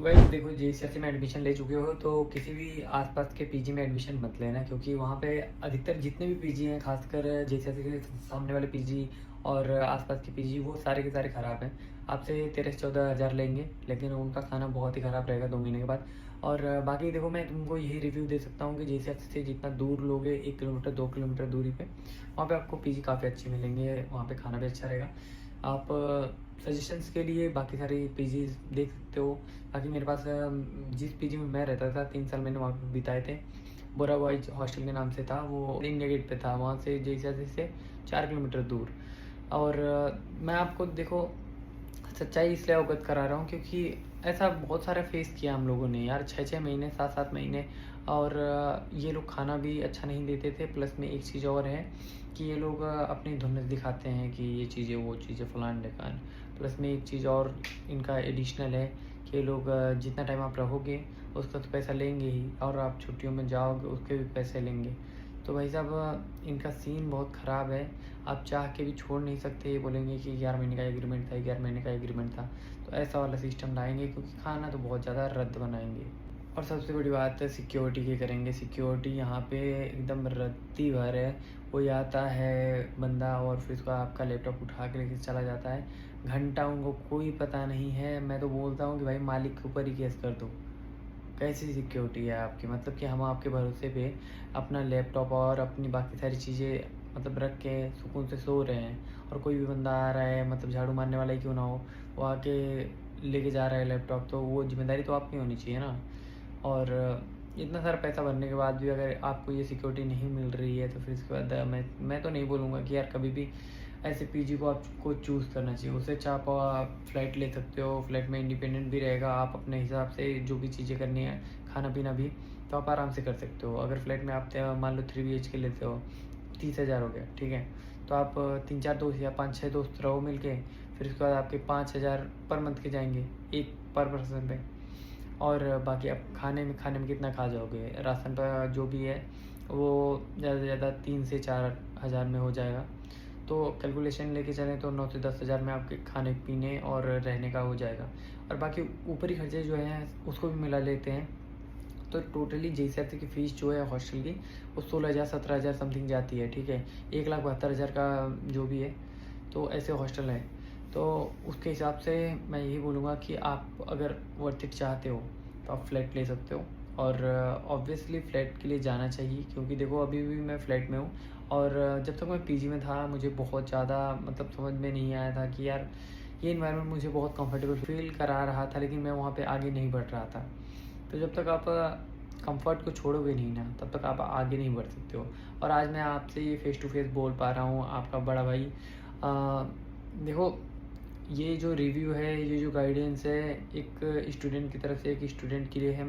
Guys देखो, जेईसीएसई में admission ले चुके हो तो किसी भी आसपास के पीजी में एडमिशन मत लेना, क्योंकि वहाँ पे अधिकतर जितने भी पीजी हैं, खासकर जेईसीएसई के सामने वाले पीजी और आसपास के पीजी, वो सारे के सारे ख़राब हैं। आपसे 13 से 14 हज़ार लेंगे, लेकिन उनका खाना बहुत ही ख़राब रहेगा 2 महीने के बाद। और बाकी देखो, मैं तुमको यही रिव्यू दे सकता हूँ कि जेईसीएसई से जितना दूर लोगे, 1 किलोमीटर 2 किलोमीटर दूरी पे, वहाँ पे आपको पीजी काफ़ी अच्छे मिलेंगे, वहाँ पे खाना भी अच्छा रहेगा। आप सजेशंस के लिए बाकी सारी पीजीज़ देख सकते हो। बाकी मेरे पास जिस पीजी में मैं रहता था, 3 साल मैंने वहाँ पे बिताए थे, बोरा बॉयज हॉस्टल के नाम से था, वो इंडिया गेट पे था, वहाँ से जेईसीएसई से 4 किलोमीटर दूर। और मैं आपको देखो सच्चाई इसलिए अवगत करा रहा हूँ, क्योंकि ऐसा बहुत सारा फेस किया हम लोगों ने यार, 6-6 महीने 7-7 महीने। और ये लोग खाना भी अच्छा नहीं देते थे। प्लस में एक चीज़ और है कि ये लोग अपनी धुन दिखाते हैं कि ये चीज़ें वो चीज़ें फलान ढिकान। प्लस में एक चीज़ और इनका एडिशनल है कि ये लोग जितना टाइम आप रहोगे उसका तो पैसा लेंगे ही, और आप छुट्टियों में जाओगे उसके भी पैसे लेंगे। तो भाई साहब, इनका सीन बहुत ख़राब है। आप चाह के भी छोड़ नहीं सकते, ये बोलेंगे कि 11 महीने का एग्रीमेंट था, 11 महीने का एग्रीमेंट था। तो ऐसा वाला सिस्टम लाएंगे, क्योंकि खाना तो बहुत ज़्यादा रद्द बनाएंगे। और सबसे बड़ी बात है सिक्योरिटी की करेंगे। सिक्योरिटी यहाँ पे एकदम रत्ती भर है। कोई आता है बंदा और फिर उसका आपका लैपटॉप उठा के लेके चला जाता है, घंटा उनको कोई पता नहीं है। मैं तो बोलता हूँ कि भाई मालिक के ऊपर ही केस कर दो। कैसी सिक्योरिटी है आपकी? मतलब कि हम आपके भरोसे पे अपना लैपटॉप और अपनी बाकी सारी चीज़ें मतलब रख के सुकून से सो रहे हैं, और कोई भी बंदा आ रहा है, मतलब झाड़ू मारने वाला ही क्यों ना हो, वो आके लेके जा रहा है लैपटॉप, तो वो जिम्मेदारी तो आपकी होनी चाहिए ना। और इतना सारा पैसा भरने के बाद भी अगर आपको ये सिक्योरिटी नहीं मिल रही है, तो फिर इसके बाद मैं तो नहीं बोलूँगा कि यार कभी भी ऐसे पीजी को आपको चूज़ करना चाहिए। उससे अच्छा आप फ़्लैट ले सकते हो, फ्लैट में इंडिपेंडेंट भी रहेगा, आप अपने हिसाब से जो भी चीज़ें करनी है, खाना पीना भी, तो आप आराम से कर सकते हो। अगर फ्लैट में आप मान लो 3 BHK लेते हो, 30,000 हो गया, ठीक है। तो आप 3-4 दोस्त या 5-6 दोस्त रहो मिल के, फिर उसके बाद आपके 5,000 पर मंथ के जाएंगे, एक पर पर्सन पे। और बाकी आप खाने में कितना खा जाओगे? राशन का जो भी है वो ज़्यादा से ज़्यादा 3 से 4 हज़ार में हो जाएगा। तो कैलकुलेशन लेके चलें तो 9 से 10 हज़ार में आपके खाने पीने और रहने का हो जाएगा। और बाकी ऊपरी खर्चे जो हैं उसको भी मिला लेते हैं, तो टोटली जेईसीएसई की फ़ीस जो है हॉस्टल की, वो 16,000 17,000 समथिंग जाती है, ठीक है। 1,72,000 का जो भी है, तो ऐसे हॉस्टल है। तो उसके हिसाब से मैं यही बोलूँगा कि आप अगर वर्थ इट चाहते हो तो आप फ्लैट ले सकते हो। और ऑब्वियसली फ़्लैट के लिए जाना चाहिए, क्योंकि देखो अभी भी मैं फ़्लैट में हूँ। और जब तक मैं पीजी में था मुझे बहुत ज़्यादा मतलब समझ में नहीं आया था कि यार ये एनवायरनमेंट मुझे बहुत कंफर्टेबल फ़ील करा रहा था, लेकिन मैं वहाँ पे आगे नहीं बढ़ रहा था। तो जब तक आप कंफर्ट को छोड़ोगे नहीं ना, तब तक आप आगे नहीं बढ़ सकते हो। और आज मैं आपसे ये फ़ेस टू फ़ेस बोल पा रहा हूँ, आपका बड़ा भाई। देखो, ये जो रिव्यू है, ये जो गाइडेंस है, एक स्टूडेंट की तरफ से एक स्टूडेंट के लिए है।